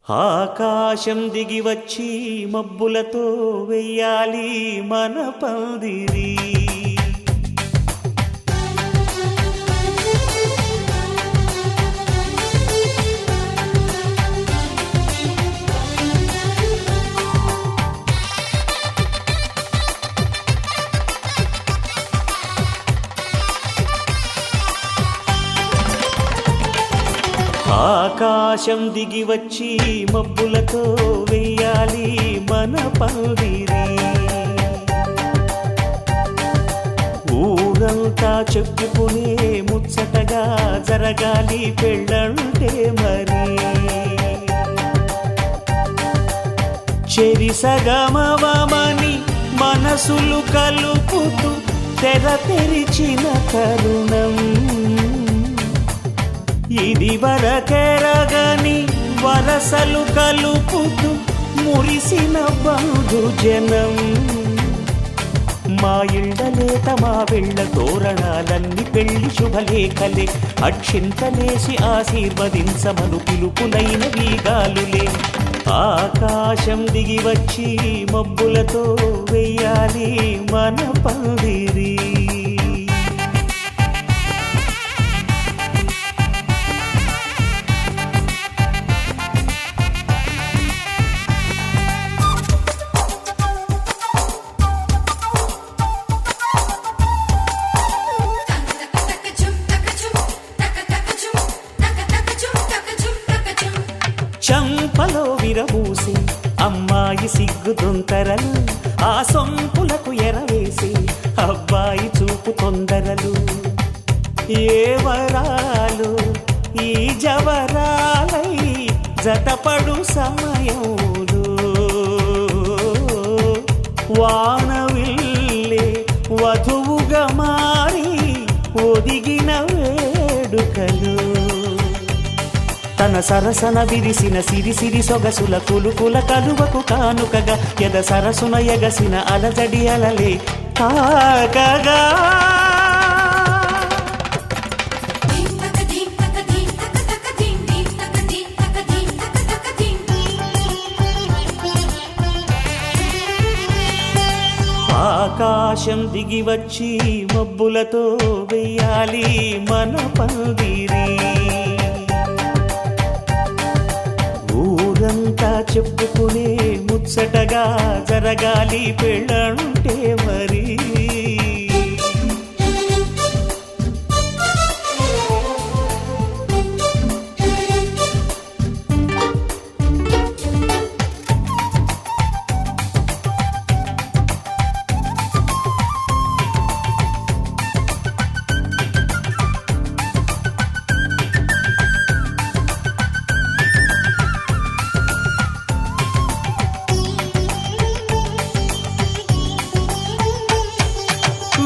ఆకాశం దిగి వచ్చి మబ్బులతో వెయ్యాలి మన పందిరి. ఆకాశం దిగి వచ్చి మబ్బులతో వెయ్యాలి మన పందిరి. ఊరంతా చెప్పుకునే ముచ్చటగా జరగాలి పెళ్ళంటే మరి. చెరిసగమవమని మనసులు కలుపుతూ తెర తెరిచిన తరుణం ఇది వరకెరగని వరసలు కలుపుతూ మురిసిన బంధుజనం. మా ఇళ్ళలేత మా వెళ్ళ తోరణాలన్నీ పెళ్లి శుభలేఖలే. అక్షింతలేసి ఆశీర్వదించమను పిలుపులైన వీగాలులే. ఆకాశం దిగి వచ్చి మబ్బులతో వెయ్యాలి మన పందిరి. చంపలో విరబూసి అమ్మాయి సిగ్గుదొంతరలు, ఆ సొంపులకు ఎరవేసి అబ్బాయి చూపు తొందరలు. ఏ వరాలు ఈ జవరాలై జతపడు సమయంలో వానవిల్లే వధువుగా మారి ఒదిగిన వేడుకలు. తన సరసన విరిసిన సిరిసిరి సొగసుల కులుకుల కలువకు కానుకగా ఎద సరసున ఎగసిన అలజడి అలలే తాకగా. ఆకాశం దిగి వచ్చి మబ్బులతో వెయ్యాలి మన పందిరి. ఊరంతా చెప్పుకునే ముచ్చటగా జరగాలి పెళ్ళంటే మరి.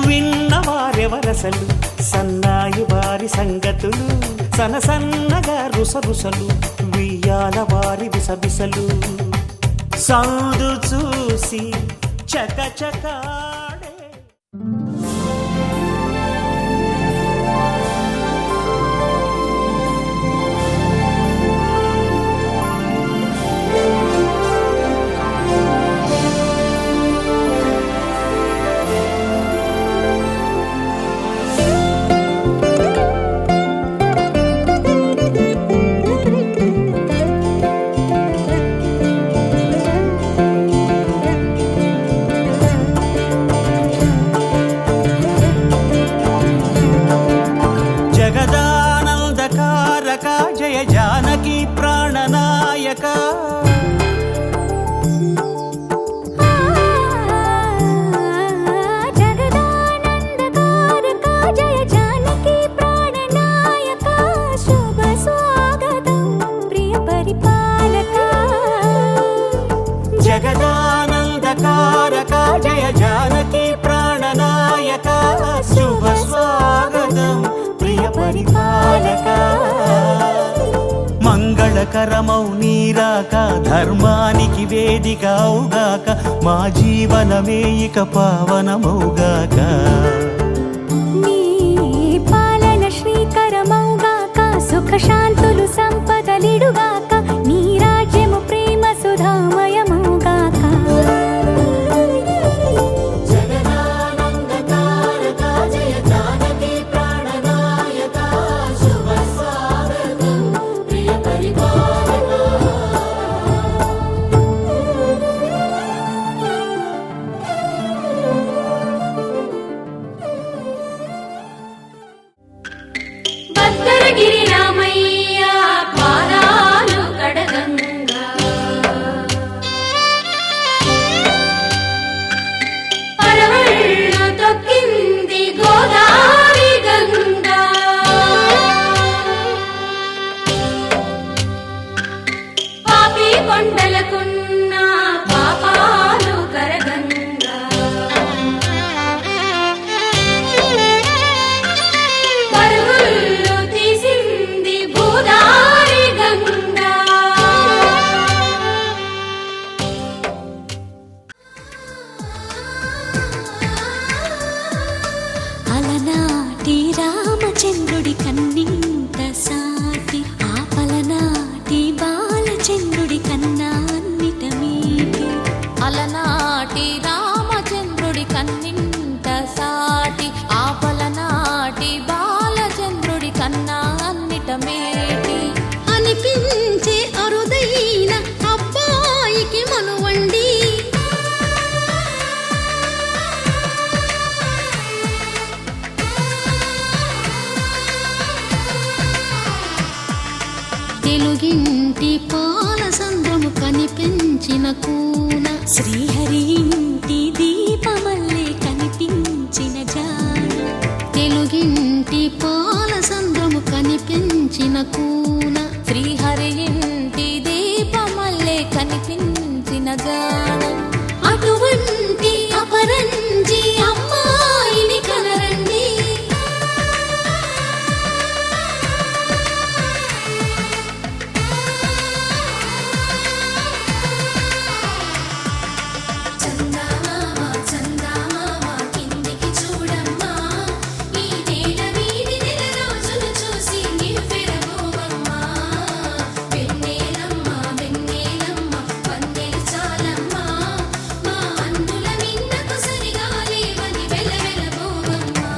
విన్నవారెవరసలు సన్నాయి వారి సంగతులు, సనసన్నగా రుసరుసలు వియ్యాల వారి విసబిసలు. సౌదు చూసి చకచకాడే జయ జానకి ప్రాణనాయక. జగదానందకారక జయ జానకి ప్రాణనాయక. శుభ స్వాగతం ప్రియ పరిపాలక. జగదానందకారక జయ జానకి ప్రాణనాయక. శుభ స్వాగతం ప్రియ పరిపాలక. మంగళకరమౌ నీరాక ధర్మానికి వేదిక అవుగాక. మా జీవనమే ఇక పావనమౌగాక. నీ పాలన శ్రీకరమౌగాక. సుఖ శాంతులు సంపదలిడుగాక. నీ రాజ్యం పాపి కొండలకున్న పాపాలు కరగంగా పరుగులు తీసింది భూదారి గంగా అలనాటి రామచంద్రుడి కన్నింత సాటి ఆపలనాటి బాలచంద్రుడి కన్నా అన్నిట మీటి అలనాటి రామచంద్రుడి కన్నింత సాటి ఆపలనాటి బాలచంద్రుడి కన్నా అన్నిట మేటి అనిపించే అరుదైన అబ్బాయికి మనువండి తెలుగింటి పాల సంద్రము కనిపించిన కూన శ్రీహరి ఇంటి దీపమల్లే కనిపించిన జాన తెలుగింటి పాల సంద్రము కనిపించిన కూన శ్రీహరి ఇంటి దీపమల్లే కనిపించిన జాన అటువంటి అపరంజి అమ్మాయిని కనరండి చందమామ చందమామ కిందికి చూడమ్మా ఈ నేల వీడి నెల రోజులు చూసి నివ్వెరబోవమ్మా వెన్నెలమ్మ వెన్నెలమ్మ వన్నెలు చాలమ్మా మా అందుల మిన్నకు సరిగా లేవని వెలవెలబోవమ్మా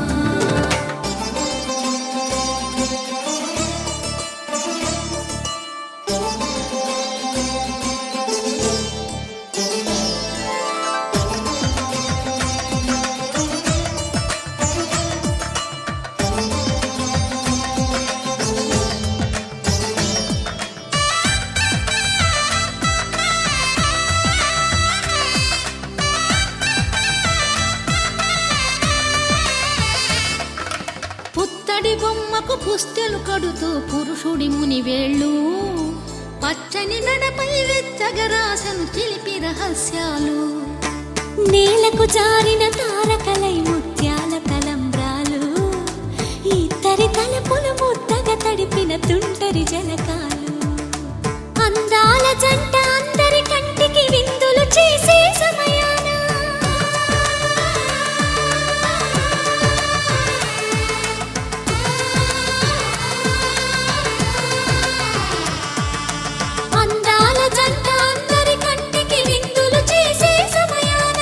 పుత్తడి బొమ్మకు పుస్తెలు కడుతూ పురుషుడి ముని వేళ్ళు పచ్చని నడపై వెచ్చగరాసను చిలిపి రహస్యాలు నేలకు జారిన తారకలై ముత్యాల తలంబ్రాలు ఇద్దరి తలపులు ముద్దగా తడిపిన తుంటరి జలకాలు అందాల జంట అందరి కంటికి విందులు చేసే సమయాన అందాల జంట అందరి కంటికి విందులు చేసే సమయాన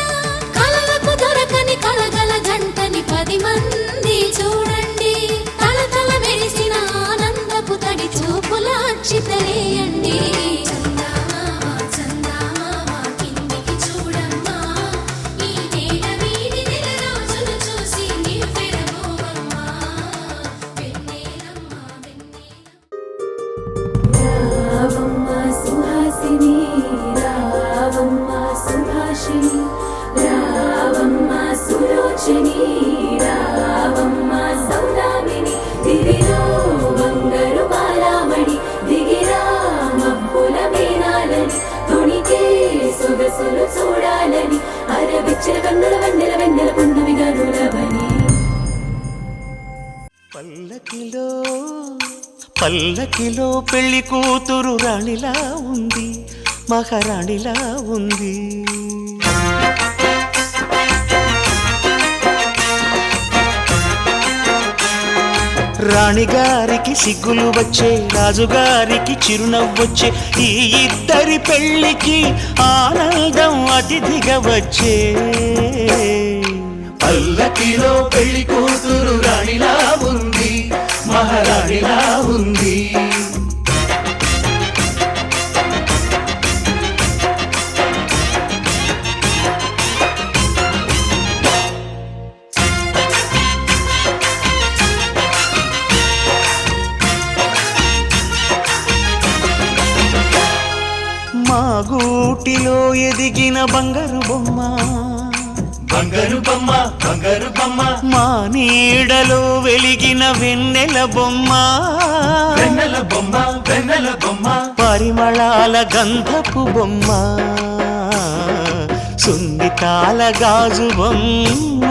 కలలకు దొరకని కలగల జంటని 10 మంది చూడండి తలతల మెరిసిన ఆనందపు తడి చూపుల అక్షితలేయండి చందమామ చందమామ కిందికి చూడమ్మా ఈ నేల వీడి నెల రోజులు చూసి నివ్వెరబోవమ్మా వెన్నెలమ్మ రావమ్మ సుహాసిని రావమ్మ సుభాషిణి రావమ్మ సులోచని రావమ్మ సౌదామిని దివిలో బంగారు బాలామణి దిగిరా మబ్బుల మేనాలని తొణికే సొగసులు చూడాలని అరవిచ్చిన కన్నుల వెన్నెల వెన్నెల పున్నమి గనులవని పల్లకిలో పల్లకిలో పెళ్లి కూతురు రాణిలా ఉంది మహారాణిలా ఉంది రాణిగారికి సిగ్గులు వచ్చే రాజుగారికి చిరునవ్వొచ్చే ఈ ఇద్దరి పెళ్లికి ఆనందం అతిథిగా వచ్చే పల్లకిలో పెళ్లి కూతురు రాణిలా ఉంది మహారాణిలా ఉంది మా గూటిలో ఎదిగిన బంగారు బొమ్మ బంగారు బొమ్మ బంగారు బొమ్మ మా నీడలో వెలిగిన వెన్నెల బొమ్మ వెన్నెల బొమ్మ వెన్నెల బొమ్మ పరిమళాల గంధపు బొమ్మ సున్నితాల గాజు బొమ్మ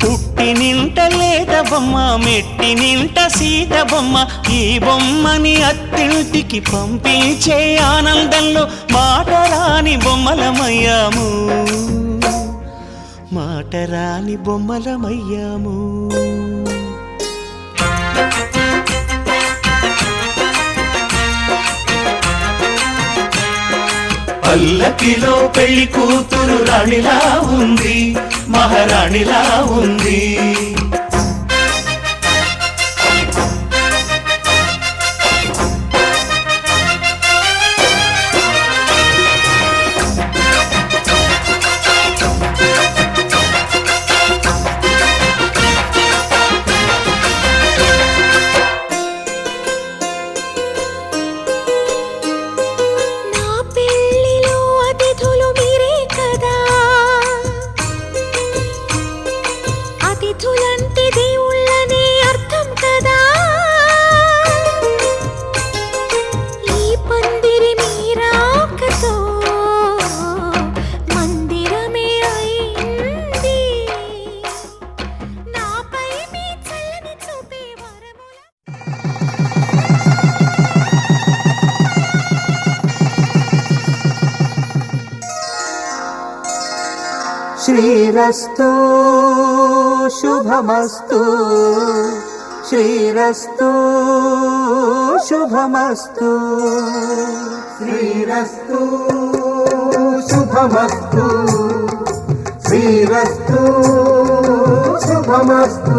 పుట్టి నింట లేత బొమ్మ మెట్టి నింట సీత బొమ్మ ఈ బొమ్మని అత్తింటికి పంపించే ఆనందంలో మాటరాని బొమ్మలమయ్యాము మాటరాని బొమ్మలమయ్యాము పల్లకిలో పెళ్లి కూతురు రాణిలా ఉంది మహారాణిలా ఉంది నా పెళ్ళిలో అతిథులు మీరే కదా అతిథులంటే దేవుళ్ళనే అర్థం కదా ఈ పందిరి మీరాకతో మందిరమే అయింది నాపై మీ చల్లని చూపే వరముల శ్రీరస్తు శుభమస్తు శ్రీరస్తు శుభమస్తు శ్రీరస్తు శుభమస్తు శ్రీరస్తు శుభమస్తు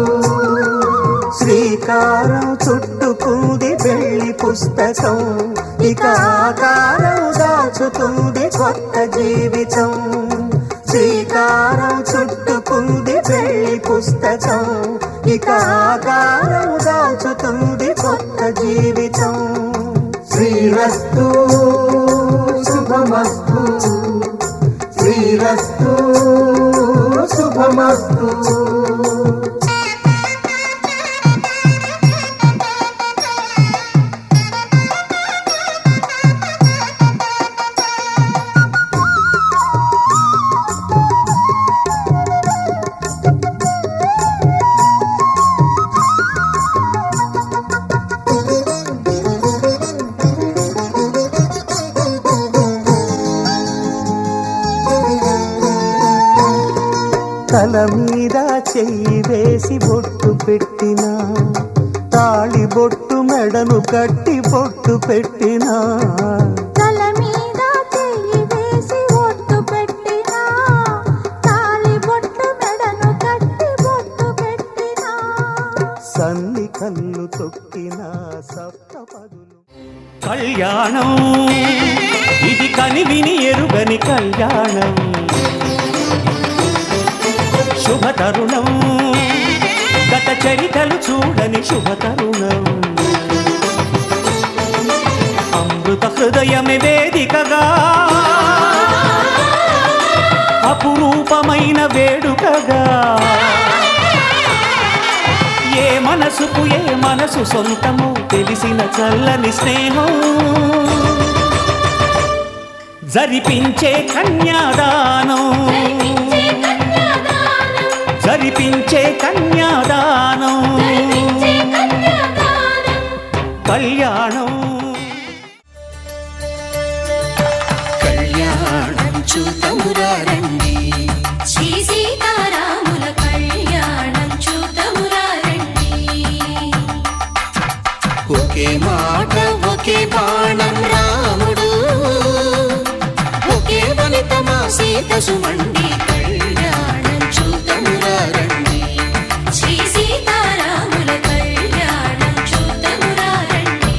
శ్రీకారం చుట్టుకుంది పెళ్లి పుస్తకం ఇక ఆకారం దాచుతుంది కొత్త జీవితం శ్రీకారం చుట్టుకుంది పెళ్లి పుస్తకం ఇక ఆకారం దాచుతుంది కొత్త జీవితం శ్రీరస్తు శుభమస్తు శ్రీరస్తు శుభమస్తు తల మీద చెయ్యి వేసి బొట్టు పెట్టినా తాళి బొట్టు మెడను కట్టి బొట్టు పెట్టినా తల మీద చెయ్యి వేసి ఒట్టు పెట్టినా తాళి బొట్టు మెడను కట్టి బొట్టు పెట్టినా సన్ని కన్ను తొక్కిన సప్తపదులు కళ్యాణం ఇది కనివిని ఎరుగని కళ్యాణం శుభతరుణం గత చరితలు చూడని శుభతరుణం అమృత హృదయమే వేదికగా అపురూపమైన వేడుకగా ఏ మనసుకు ఏ మనసు సొంతము తెలిసిన చల్లని స్నేహం జరిపించే కన్యాదానం జరిపించే కన్యాదానం కళ్యాణం కళ్యాణం చూతమురా రండి శ్రీ సీతారాముల కళ్యాణం చూతమురా రండి ఒకే మాట ఒకే బాణం రాముడు ఒకే వనిత మా సీత సుమండి కళ్యాణం చూతమురా రండి శ్రీ సీతారాముల కళ్యాణం చూతమురా రండి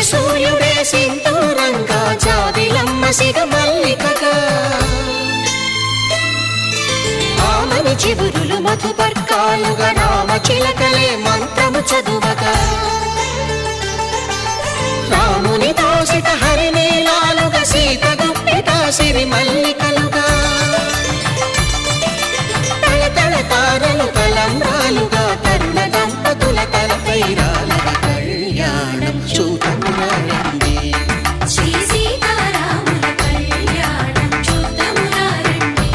సూర్యుడే సింధూరంగా జాబిలమ్మ సిగ మల్లికగా ఆమని చివురులు మధుపర్కాలుగా రామ చిలకలే మంత్రము చదువగా రాముని దోసిట హరినీలాలుగా సీత గుప్పిట సిరి మల్లికలుగా తళతళ తారలు తలంబ్రాలుగా తరుణ దంపతుల తలపై రాలగా కళ్యాణం చూతమురారండి శ్రీ సీతారాముల కళ్యాణం చూద్దామురా రండి.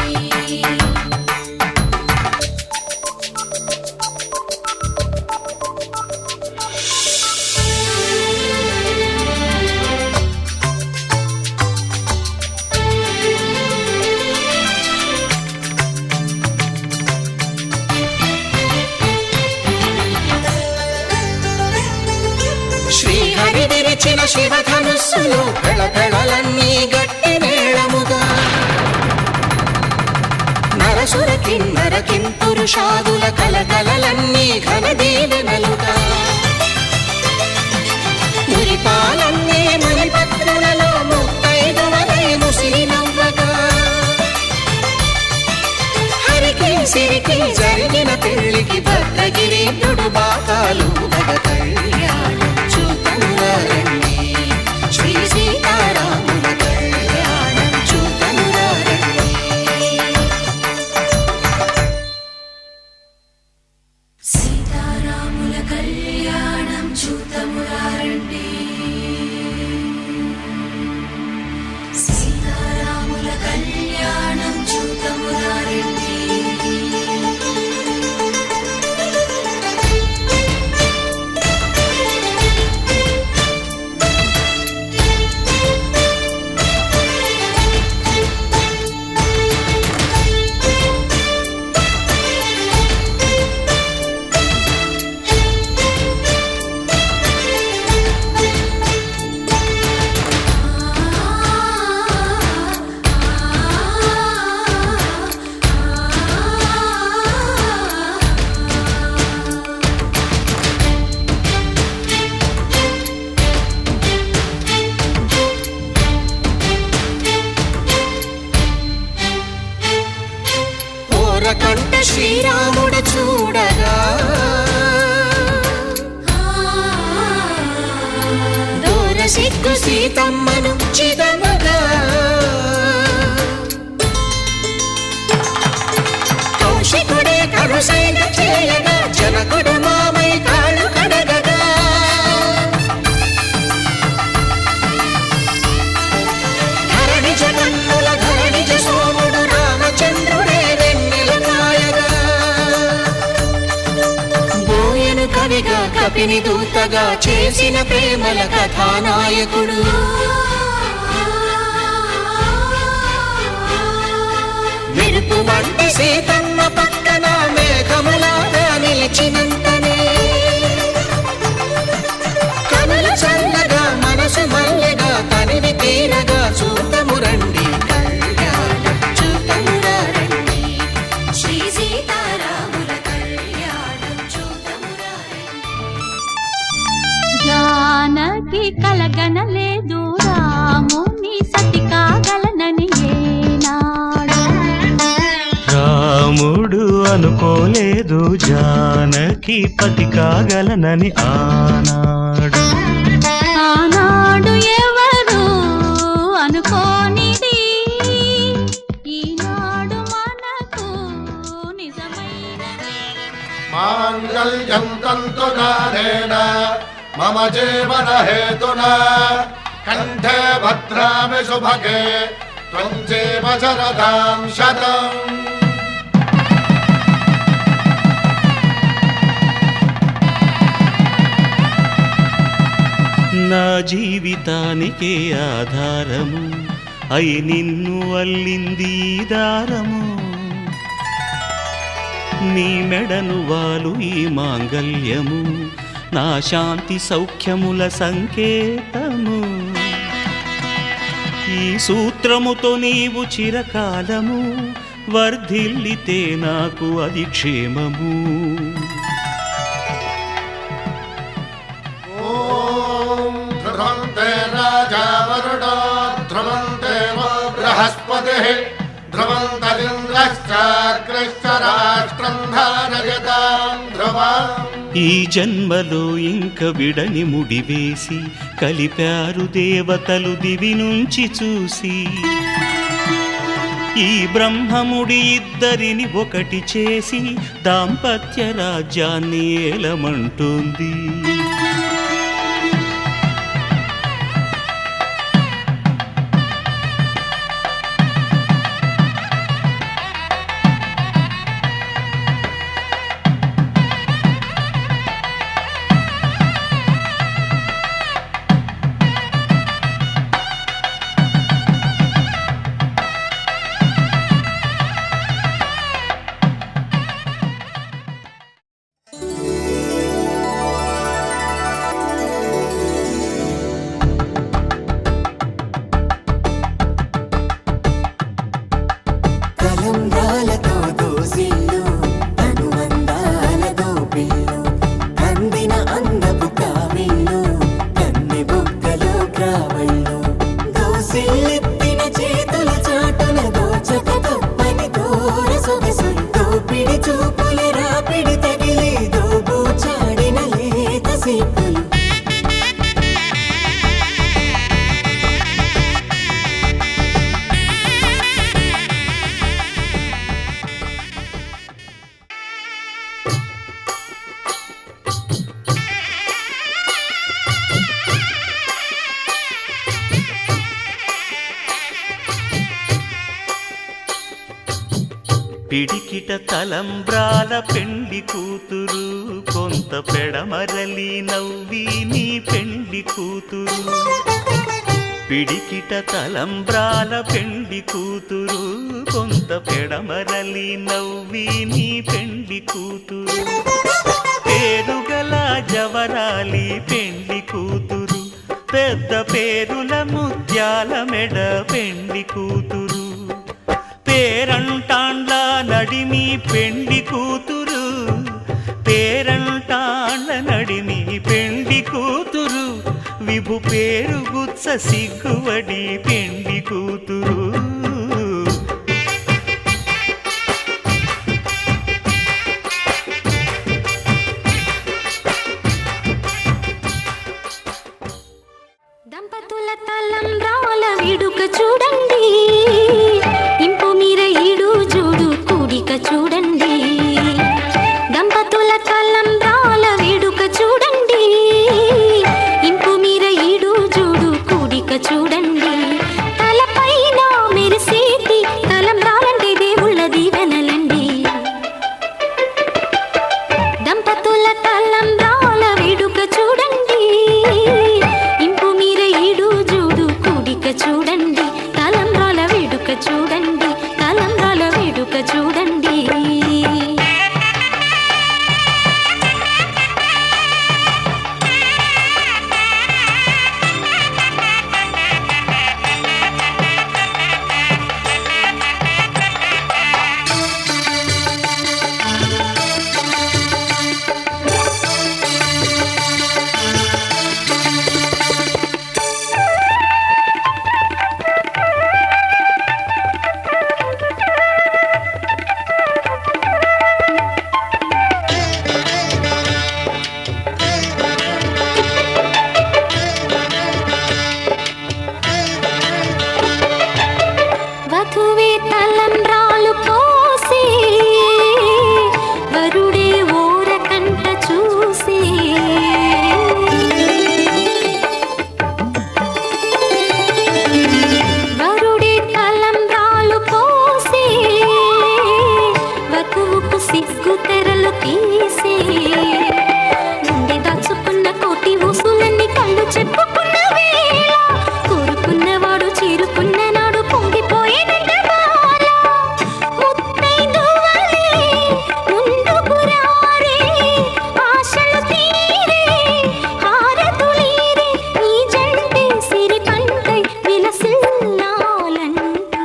శ్రీహరి విరిచిన శివధనుస్సులు పెళపెళలన్నీ గట్టి మేళముగా నరసుర కిన్నర కింపురుషాదుల కలకలలన్నీ ఘన దీవెనలుగా మురిపాలన్నీ మణిపత్రులలో ముత్తైదువలై ముసిరి నవ్వగా హరికి సిరికి జరిగిన పెళ్లికి భద్రగిరీంద్రుడు బాకాలు గద కళ్యాణం చూతమురారండి శ్రీ సీతారాముల కళ్యాణం చూతమురారండి సీతారాముల కళ్యాణం చూద్దామురా రండి. సీతారాముల కళ్యాణం చూద్దామురా రండి. ఓరకంట శ్రీరాముడు చూడగా దూర సిగ్గు సీతమ్మను చిదమగా కౌశికుడే కరుసైన చేయగా జనకుడు మామై కాళ్ళు కడగగా ధరణి జగన్నుల ధరణిజ సోముడు రామచంద్రుడే వెన్నెల కాయగా బోయను కవిగా కపిని దూతగా చేసిన ప్రేమల కథానాయకుడు మెరుపు వంటి సీతమ్మ పక్కన మేఘములాగా నిలిచినంతనే కనుల చల్లగా మనసు మల్లెగా తనివి తీరగా చూతమురండి కళ్యాణం చూతమురారండి శ్రీ సీతారాముల కళ్యాణం చూద్దామురా రండి. జానకి కలగనలేదు రాముని సతి కాగలనని ఏనాడు రాముడు అనుకోలేదు జానకి పతి కాగలనని ఆనాడు ఆనాడు ఎవరు అనుకోనిది ఈనాడు మనకు నిజమైనది మాంగళ్యం తంతునానేన మమ జీవన హేతునా కంఠే భద్రామి శుభగే త్వం జీవ శరదాం శతం. నా జీవితానికే ఆధారము అయి నిన్ను అల్లింది ఈ దారము నీ మెడను వాలు ఈ మాంగల్యము నా శాంతి సౌఖ్యముల సంకేతము ఈ సూత్రముతో నీవు చిరకాలము వర్ధిల్లితే నాకు అది క్షేమము ఓం ధ్రువం బృహస్పతిః ధ్రువంతరింద్రశ్చాగ్రశ్చ రాష్ట్రం ధారయతాం ధ్రువం. ఈ జన్మలో ఇంక విడని ముడివేసి కలిపారు దేవతలు దివి నుంచి చూసి. ఈ బ్రహ్మముడి ఇద్దరిని ఒకటి చేసి దాంపత్య రాజ్యాన్ని ఏలమంటుంది. తలంబ్రాలతో దోసిల్లు అనువందాలతో పిల్లు అందిన అందపు కావిళ్ళు కన్నె బుగ్గలో క్రావళ్ళు దోసిల్లెత్తిన చేతుల చాటున దోచక తప్పని దూర సొగసులు దోపిడి చూపుల రాపిడి తగిలి దోబూచాడిన లేత సీపులు. పిడికిట తలంబ్రాల పెండ్లి కూతురు కొంత పెడమరలి నవ్వి నీ పెండ్లి కూతురు. పిడికిట తలంబ్రాల పెండ్లి కూతురు కొంత పెడమరలి నవ్వి నీ పెండ్లి కూతురు. పేరుగల జవరాలి పెండ్లి కూతురు పెద్ద పేరుల ముత్యాల మెడ పెండ్లి కూతురు. పేరంటాండ్ల నడిమి పెండ్లి కూతురు పేరంటాండ్ల నడిమి పెండ్లి కూతురు. విభు పేరు గుత్స సిగ్గువడి పెండ్లి కూతురు. దంపతుల తలంబ్రాల వేడుక చూడండి, ఇంపు మీర ఈడు జోడు కూడిక చూడండి. దంపతుల తలంబ్రాల వేడుక చూడండి, ఇంపు మీర ఈడు జోడు కూడిక చూడండి. తలపైన మెరిసేటి తలంబ్రాలంటే దేవుళ్ళ దీవెనలండి. దంపతుల తలంబ్రాల వేడుక చూడండి, ఇంపు మీర ఈడు జోడు కూడిక చూడండి. తలంబ్రాల వేడుక చూడండి, తలంబ్రాల వేడుక చూడండి. వధువే తలంబ్రాలు పోసి వరుడే ఓరకంట చూసి. వరుడే తలంబ్రాలు పోసి వధువుకు సిగ్గు తెరలు తీసి. గుండె దాచుకున్న కోటి ఊసులన్నీ కళ్ళు చెప్పుకున్న వేళ కోరుకున్నవాడు చేరుకున్న నాడు పొంగిపోయేనంట బాల. ముత్తైదువలే ముందుకు రారే, ఆశలు తీరే హారతులీరే, నీ జంటే సిరి పంటై విలసిల్లాలంటూ.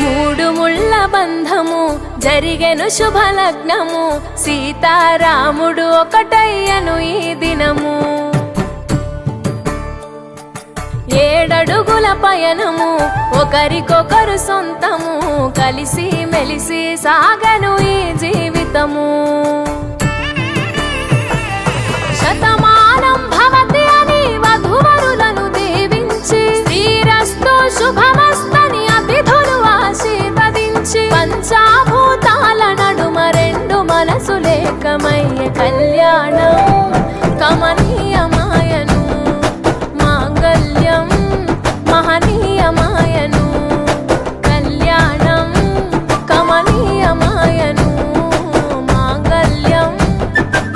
మూడు ముళ్ళ బంధము జరిగెను శుభలగ్నము, సీతారాముడు ఒకటయ్యను ఈ దినము. ఏడడుగుల పయనము ఒకరికొకరు సొంతము కలిసి మెలిసి సాగను ఈ జీవితము శతమానం భవతి అని వధువరులను దీవించి శ్రీరస్తు శుభమస్తని అతిథులు ఆశీర్వదించి పంచాభూతాల నడుమ రెండు మనసులేకమయ్య కళ్యాణం కమనీయమాయను మాంగళ్యం మహనీయమాయను కళ్యాణం కమనీయమాయను మాంగళ్యం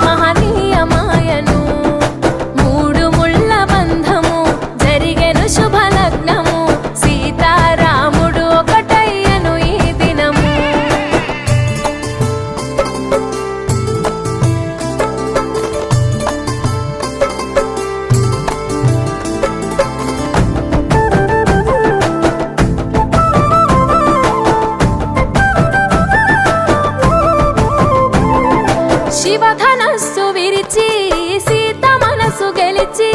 మహనీయమాయను మూడు ముళ్ళ బంధము జరిగెను శుభలగ్నము సీతారాముడు ఒకటయ్యను ఈ దినము శివధనస్సు విరిచి సీత మనసు గెలిచి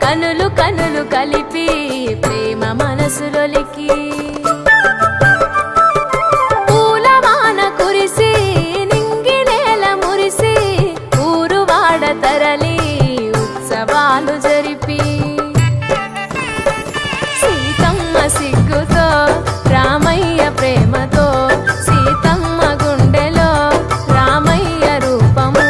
కనులు కనులు కలిపి ప్రేమ మనసులొలికి పూలవాన కురిసి నింగి నేల మురిసి ఊరు వాడ తరలి ఉత్సవాలు జరిపి సీతమ్మ సిగ్గుతో రామయ్య ప్రేమతో సీతమ్మ గుండెలో రామయ్య రూపము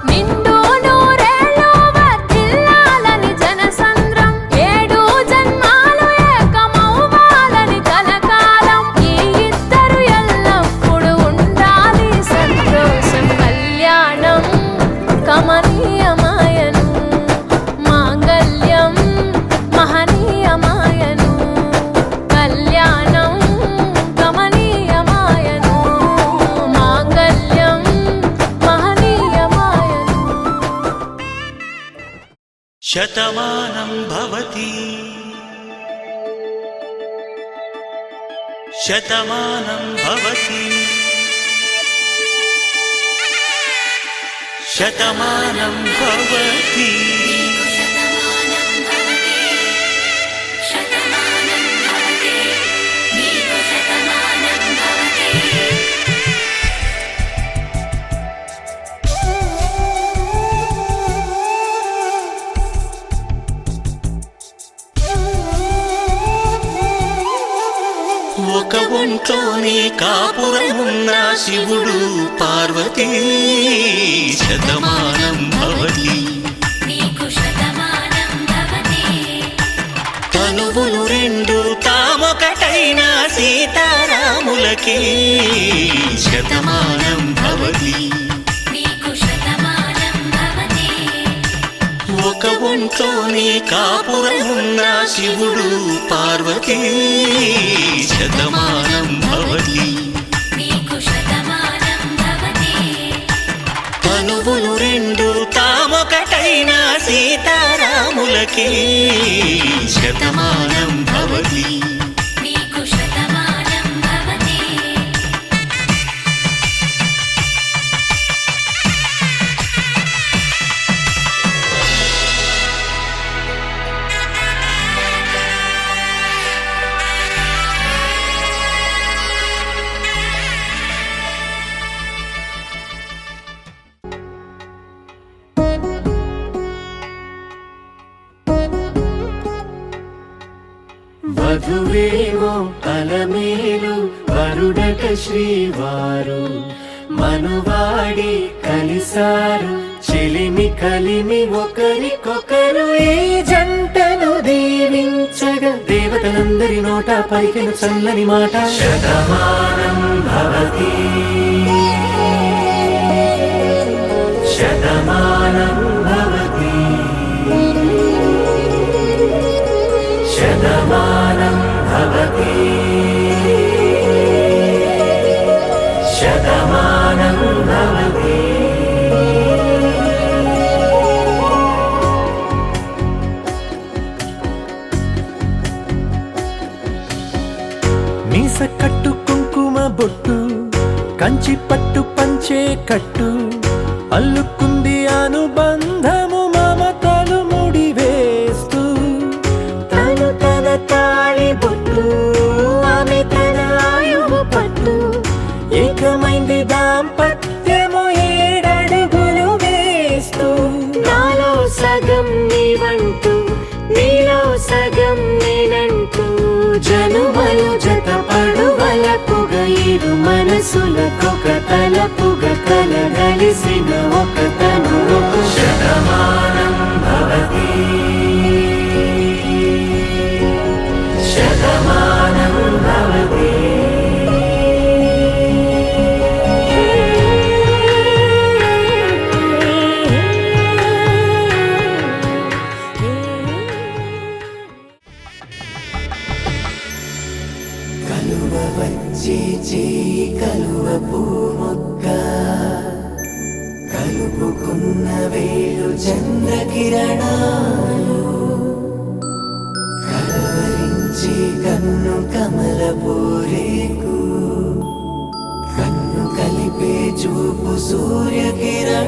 నిండు నూరేళ్ళు వర్ధిల్లాలని జనసంద్రం ఏడు జన్మాలు ఏకమవ్వాలని కలకాలం ఈ ఇద్దరు ఎల్లప్పుడు ఉండాలి సంతోషం కళ్యాణం కమనీయమాయను మాంగళ్యం మహనీయమాయను కళ్యాణం కమనీయమాయను మాంగళ్యం మహనీయమాయను శతమానం భవతి శతమానం భవతి శతమానం భవతి శతమానం భవతి శతమానం భవతి నీకు శతమానం భవతి ఒక ఒంట్లోనే కాపురమున్న శివుడు పార్వతీ శతమానం భవతి నీకు శతమానం భవతి తనువులు రెండు తామొకటైన సీతారాములకి శతమానం భవతి నీకు శతమానం భవతి ఒక ఒంట్లోనే కాపురమున్న శివుడు పార్వతీ శతమానం భవతి నీకు శతమానం భవతి తనువులు రెండు తామొకటైన సీతారాములకి శతమానం భవతి నీకు శతమానం భవతి వధువేమో అలమేలు వరుడట శ్రీవారు మనువాడి కలిసారు చెలిమి కలిమి ఒకరికొకరు ఈ జంటను దీవించగా దేవతలందరి నోట పలికిన చల్లని మాట శతమానం భవతి శతమానం భవతి శతమానం భవతి శతమానం భవతి మీస కట్టు కుంకుమ బొట్టు కంచి పట్టు పంచే కట్టు అల్లుకుంది అనుబంధము మమతలు ముడివేస్తూ ఏకమైంది దాంపత్యము 7 అడుగులు వేస్తూ నాలో సగం నీవంటూ నీలో సగం నేనంటూ జనుమలు జతపడువలపుగ ఇరు మనసులకొక తలపుగ కలగలిసిన ఒక తనువు శతమానం భవతి శతమానం భవతి కలువ వచ్చే చేయి కలువ పూమొక్క కలుపుకున్న వేలు చంద్రకిరణాలు కలవరించే కన్ను కమల పూరేకు కన్ను కలిపే చూపు సూర్యకిరణాలు